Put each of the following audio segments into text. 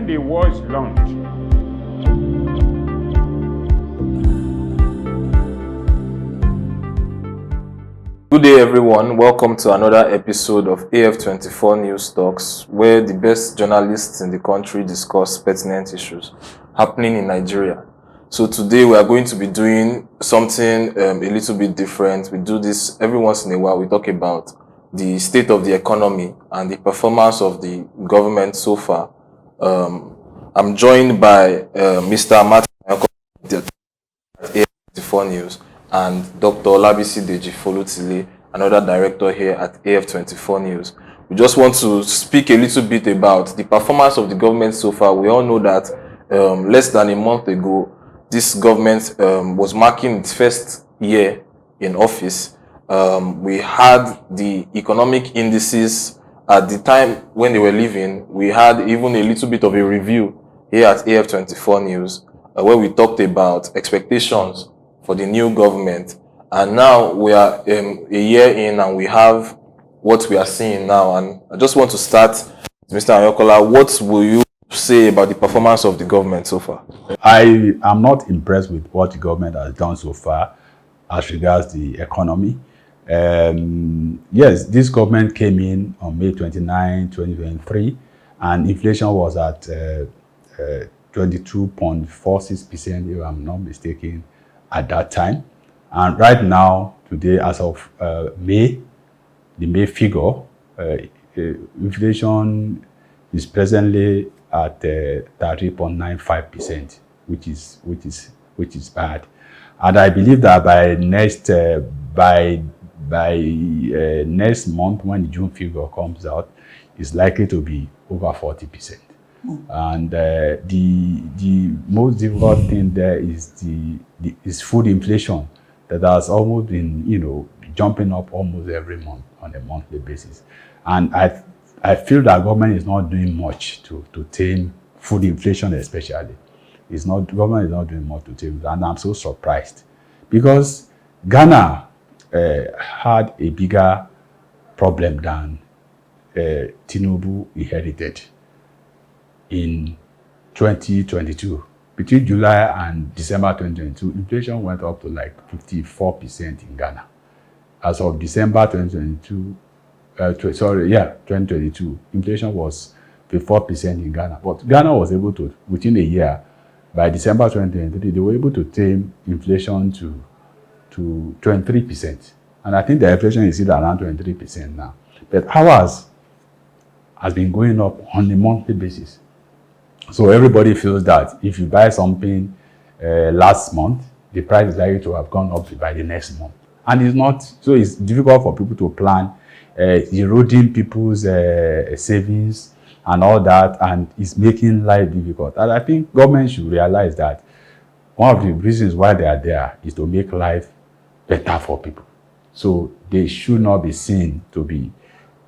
the was launched. Good day, everyone. Welcome to another episode of AF24NEWS Talks, where the best journalists in the country discuss pertinent issues happening in Nigeria. So today we are going to be doing something a little bit different. We do this every once in a while. We talk about the state of the economy and the performance of the government so far. I'm joined by Mr. Martin at AF24NEWS and Dr. Olabisi Deji Folutile, another director here at AF24NEWS. We just want to speak a little bit about the performance of the government so far. We all know that less than a month ago, this government was marking its first year in office. We had the economic indices at the time when they were leaving. We had even a little bit of a review here at AF24NEWS where we talked about expectations for the new government. And now we are a year in and we have what we are seeing now. And I just want to start, Mr. Ayokola, what will you say about the performance of the government so far? I am not impressed with what the government has done so far as regards the economy. Yes, this government came in on May 29, 2023, and inflation was at 22.46%, if I'm not mistaken, at that time. And right now, today, as of May, the May figure, inflation is presently at 30.95%, which is bad. And I believe that by next month, when the June figure comes out, it's likely to be over 40%. And the most difficult thing there is is food inflation that has almost been, jumping up almost every month on a monthly basis. And I feel that government is not doing much to tame food inflation, especially. Government is not doing much to tame it, and I'm so surprised because Ghana had a bigger problem than Tinubu inherited in 2022. Between July and December 2022, inflation went up to like 54% in Ghana. As of December 2022, 2022, inflation was 54% in Ghana. But Ghana was able to, within a year, by December 2023, they were able to tame inflation to 23%. And I think the inflation is still around 23% now. But ours has been going up on a monthly basis. So everybody feels that if you buy something last month, the price is likely to have gone up by the next month. And it's not, so it's difficult for people to plan, eroding people's savings and all that, and it's making life difficult. And I think government should realize that one of the reasons why they are there is to make life better for people. So they should not be seen to be,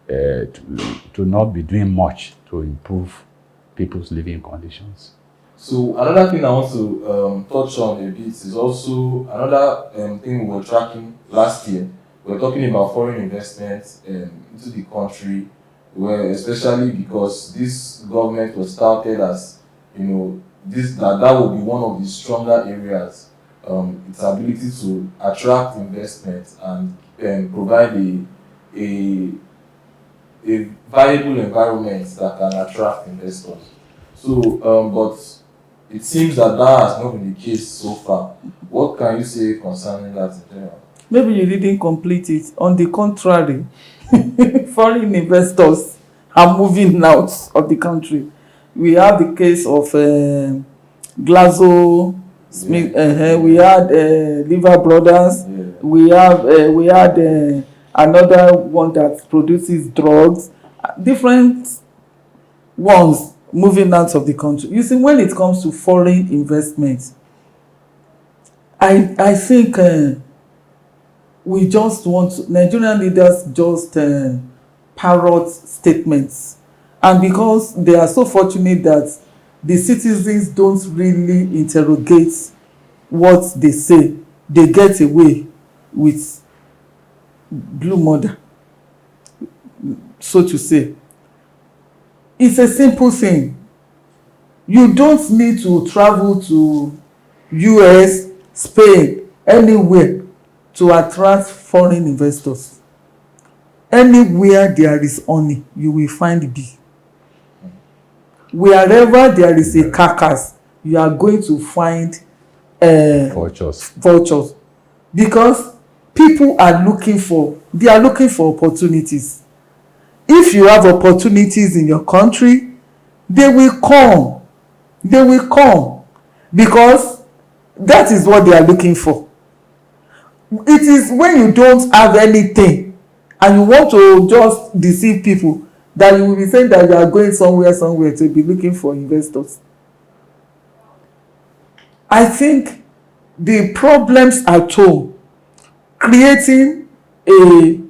to not be doing much to improve people's living conditions. So another thing I want to touch on a bit is also another thing we were tracking last year. We were talking about foreign investments into the country, where especially because this government was touted as, that will be one of the stronger areas, its ability to attract investment and provide a viable environment that can attract investors. So, but it seems that has not been the case so far. What can you say concerning that in general? Maybe you didn't complete it. On the contrary, foreign investors are moving out of the country. We have the case of Glazo, Smith, we had Lever Brothers, we had another one that produces drugs, different ones moving out of the country. You see, when it comes to foreign investment, I think we just want to, Nigerian leaders just parrot statements, and because they are so fortunate that the citizens don't really interrogate what they say, they get away with blue murder, so to say. It's a simple thing. You don't need to travel to US, Spain, anywhere to attract foreign investors. Anywhere there is honey, you will find bee. Wherever there is a carcass, you are going to find vultures. Because people are looking for opportunities. If you have opportunities in your country, they will come. Because that is what they are looking for. It is when you don't have anything and you want to just deceive people that you will be saying that you are going somewhere to be looking for investors. I think the problems at home, creating a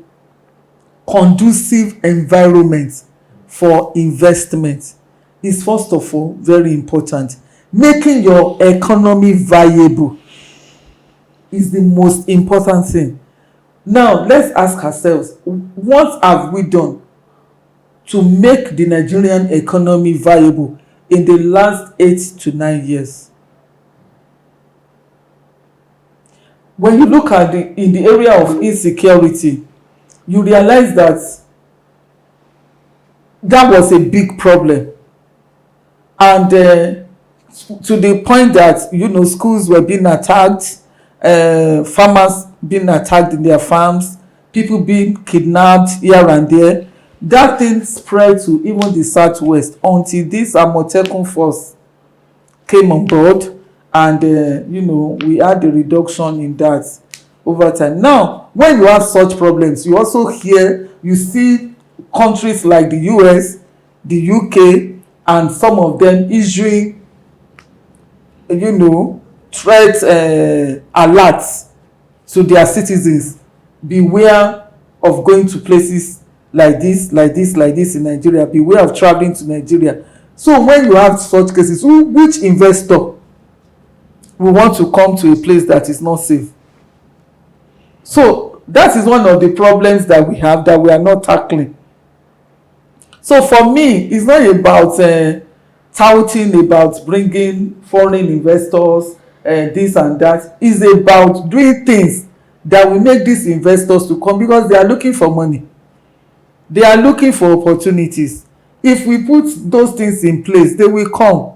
conducive environment for investment is first of all very important. Making your economy viable is the most important thing. Now, let's ask ourselves, what have we done to make the Nigerian economy viable in the last 8 to 9 years? When you look at in the area of insecurity, you realize that was a big problem. And to the point that, schools were being attacked, farmers being attacked in their farms, people being kidnapped here and there. That thing spread to even the southwest until this Amotekun force came on board, and we had a reduction in that over time. Now, when you have such problems, you see countries like the US, the UK, and some of them issuing threat alerts to their citizens. Beware of going to places like this in Nigeria. Beware of traveling to Nigeria. So when you have such cases, which investor will want to come to a place that is not safe? So that is one of the problems that we have that we are not tackling. So for me, it's not about touting about bringing foreign investors, this and that. It's about doing things that will make these investors to come, because they are looking for money. They are looking for opportunities. If we put those things in place, they will come.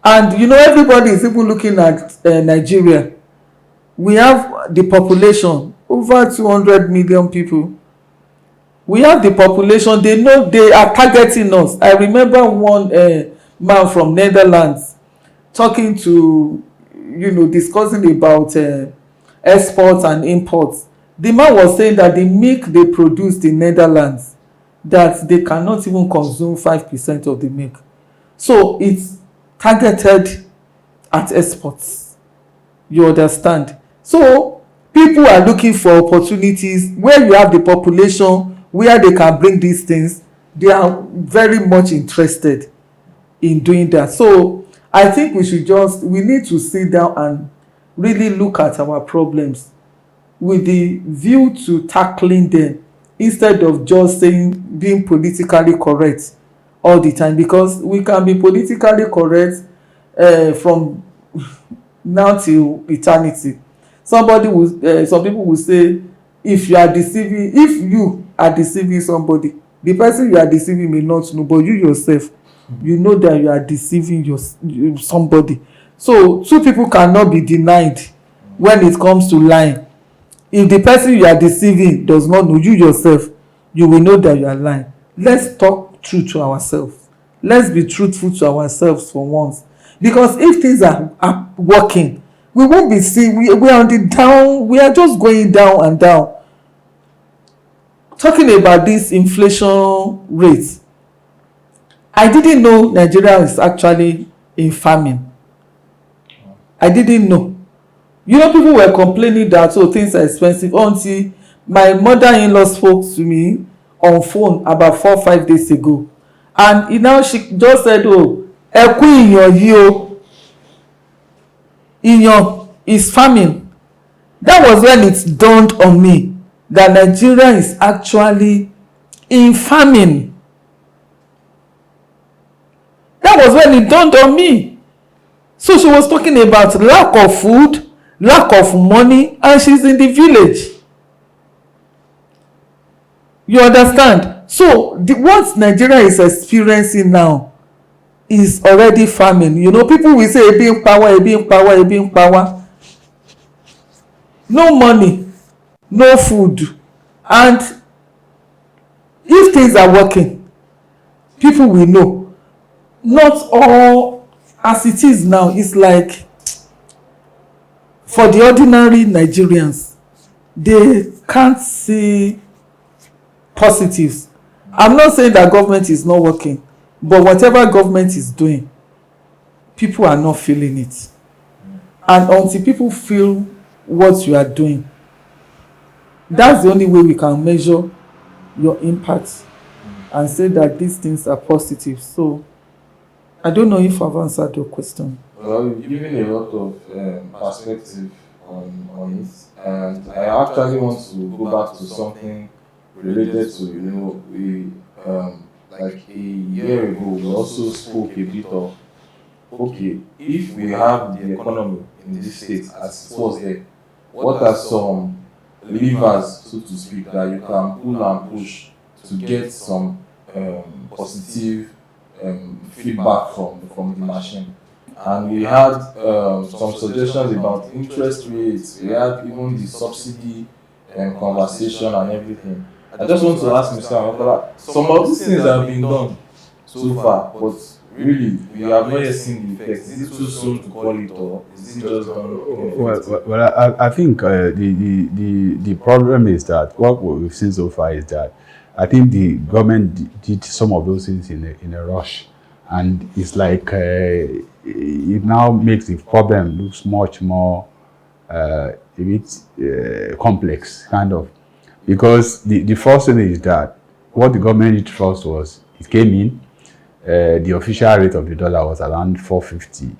And everybody is even looking at Nigeria. We have the population, over 200 million people. We have the population. They know they are targeting us. I remember one man from Netherlands talking to, discussing about exports and imports. The man was saying that the milk they produced in Netherlands, that they cannot even consume 5% of the milk. So it's targeted at exports. You understand? So people are looking for opportunities where you have the population where they can bring these things. They are very much interested in doing that. So I think we need to sit down and really look at our problems with the view to tackling them, instead of just being politically correct all the time, because we can be politically correct from now till eternity. Some people will say, if you are deceiving somebody, the person you are deceiving may not know, but you yourself, you know that you are deceiving somebody. So two people cannot be denied when it comes to lying. If the person you are deceiving does not know, you yourself, you will know that you are lying. Let's talk true to ourselves. Let's be truthful to ourselves for once. Because if things are working, we won't be seeing, we are on the down, we are just going down and down. Talking about this inflation rate, I didn't know Nigeria is actually in famine. I didn't know. People were complaining that things are expensive until my mother-in-law spoke to me on phone about 4 or 5 days ago, and she just said, ẹ kú ìyàn yìí o, ìyàn is famine. That was when it dawned on me that Nigeria is actually in famine. That was when it dawned on me. So she was talking about lack of food, lack of money, and she's in the village. You understand? So what Nigeria is experiencing now is already famine. You know, people will say ebi n pa wa, ebi n pa wa, ebi n pa wa. No money, no food. And if things are working, people will know. Not all as it is now. It's like for the ordinary Nigerians, they can't see positives. I'm not saying that government is not working, but whatever government is doing, people are not feeling it. And until people feel what you are doing, that's the only way we can measure your impact and say that these things are positive. So I don't know if I've answered your question. Well, you've given a lot of perspective on it, and I actually want to go back to something related to, we like a year ago we also spoke a bit of, okay, if we have the economy in this state as it was there, what are some levers, so to speak, that you can pull and push to get some positive feedback from the machine? And we had some suggestions about interest rates. We had even the subsidy conversation and everything. I just want to ask Mr. Amokola, some of these things have been done so far, but really we have not yet seen the effects. Is it too soon to call it, or is it just done? Well, I think the problem is that what we've seen so far is that I think the government did some of those things in a rush, and it's like it now makes the problem looks much more a bit complex, kind of, because the first thing is that what the government did first was it came in, the official rate of the dollar was around 450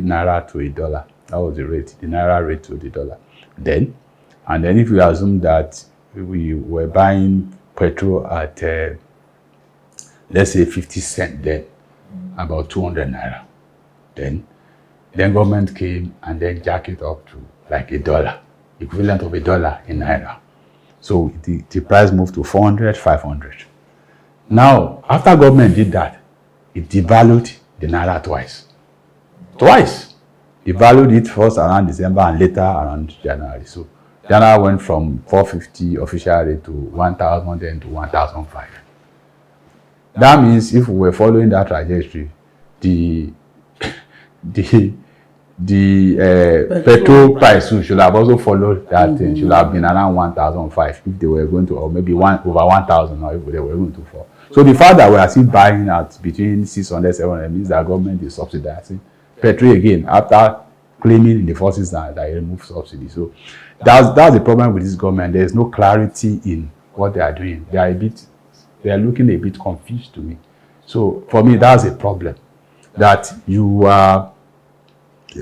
naira to a dollar. That was the rate, the naira rate to the dollar. And then if we assume that we were buying petrol at let's say 50 cents, then about 200 naira. Then government came and then jacked it up to like $1, equivalent of $1 in naira. So the price moved to 400, 500. Now, after government did that, it devalued the naira twice. Devalued it first around December and later around January. So naira went from 450 official rate to 1,000, then to 1,005. That means if we were following that trajectory, the petrol price should have also followed that thing. Should have been around 1,005 if they were going to, or maybe over 1,000, or if they were going to fall. So the fact that we are still buying at between 600, 700 means that government is subsidizing petrol again after claiming in the first instance that they remove subsidy. So that's the problem with this government. There is no clarity in what they are doing. They are looking a bit confused to me. So for me, that's a problem. That you are.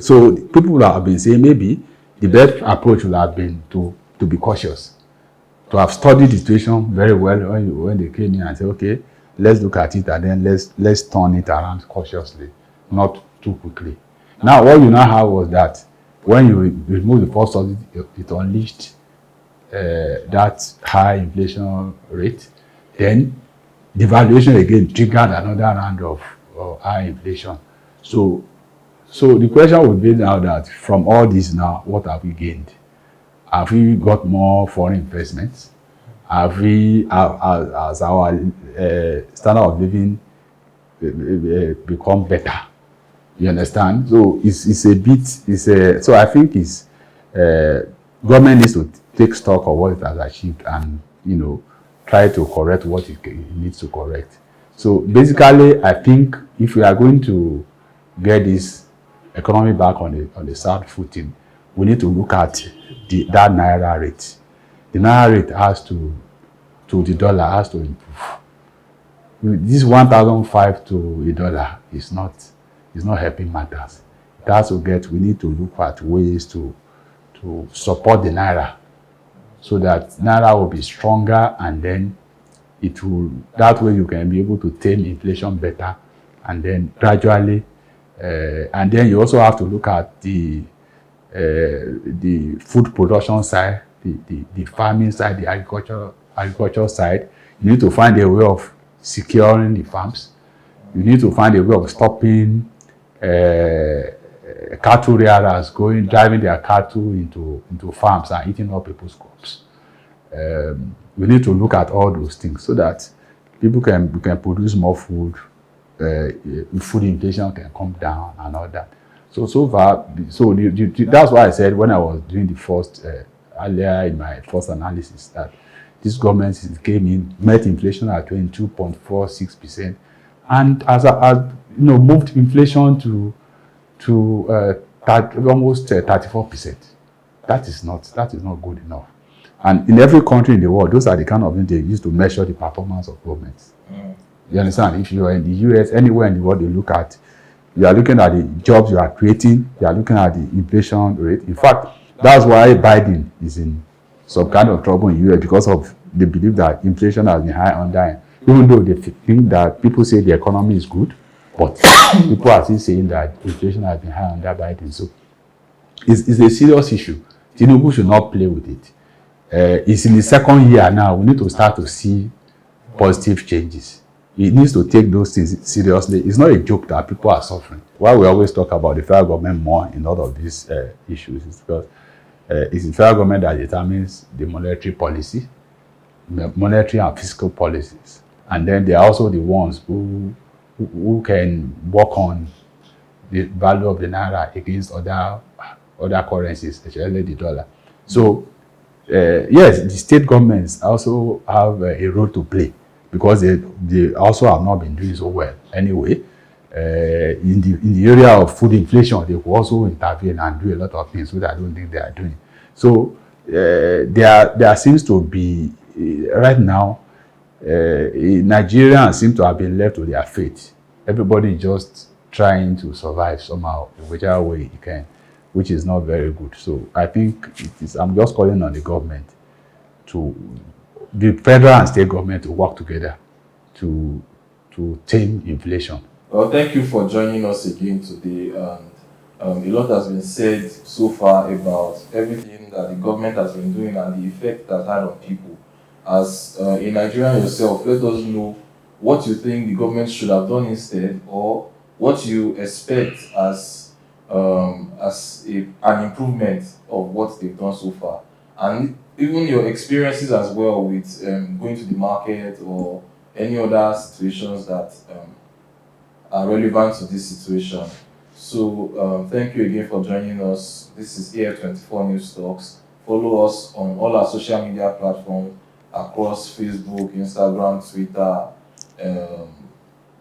So people have been saying maybe the best approach would have been to be cautious, to have studied the situation very well when they came in and say, okay, let's look at it and then let's turn it around cautiously, not too quickly. Now what you now have was that when you remove the first subsidy, it unleashed that high inflation rate. Then devaluation again triggered another round of high inflation. So the question would be now that from all this now, what have we gained? Have we got more foreign investments? Have we, has our standard of living become better? You understand? So so I think government needs to take stock of what it has achieved and, try to correct what it needs to correct. So basically, I think if we are going to get this economy back on the sound footing, we need to look at that naira rate. The naira rate has to the dollar has to improve. This 1,005 to $1 is not helping matters. It has to we need to look at ways to support the naira, so that naira will be stronger, and then that way you can be able to tame inflation better, and then gradually, and then you also have to look at the food production side, the farming side, the agriculture side. You need to find a way of securing the farms. You need to find a way of stopping cattle rearers driving their cattle into farms and eating up people's crops. We need to look at all those things so that people can produce more food, food inflation can come down and all that. So far, that's why I said when I was doing the first earlier in my first analysis that this government came in, met inflation at 22.46%, and as moved inflation to almost 34%. That is not good enough. And in every country in the world, those are the kind of things they use to measure the performance of governments. You understand? If you are in the US, anywhere in the world you are looking at the jobs you are creating, you are looking at the inflation rate. In fact, that's why Biden is in some kind of trouble in the US, because of they believe that inflation has been high under him. Even though they think that people say the economy is good, but people are still saying that inflation has been high under Biden. So it's a serious issue. Tinubu should not play with it. It's in the second year now. We need to start to see positive changes. It needs to take those things seriously. It's not a joke that people are suffering. Why we always talk about the federal government more in all of these issues is because it's the federal government that determines the monetary policy, monetary and fiscal policies. And then they are also the ones who can work on the value of the Naira against other currencies, especially the dollar. So, yes, the state governments also have a role to play, because they also have not been doing so well anyway. In the area of food inflation, they will also intervene and do a lot of things which I don't think they are doing. So there seems to be right now, Nigerians seem to have been left to their fate. Everybody is just trying to survive somehow, in whichever way you can, which is not very good. So I think I'm just calling on the government, the federal and state government, to work together to tame inflation. Well, thank you for joining us again today. And a lot has been said so far about everything that the government has been doing and the effect that had on people. As a Nigerian yourself, let us know what you think the government should have done instead, or what you expect as an improvement of what they've done so far, and even your experiences as well with going to the market or any other situations that are relevant to this situation. So thank you again for joining us. This is AF24NEWS Talks. Follow us on all our social media platforms across Facebook, Instagram, Twitter,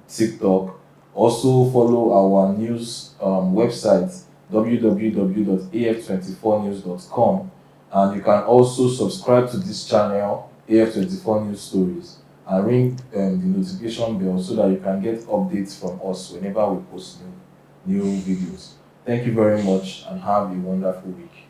TikTok. Also follow our news website, www.af24news.com, and you can also subscribe to this channel, AF24 News Stories, and ring the notification bell so that you can get updates from us whenever we post new videos. Thank you very much and have a wonderful week.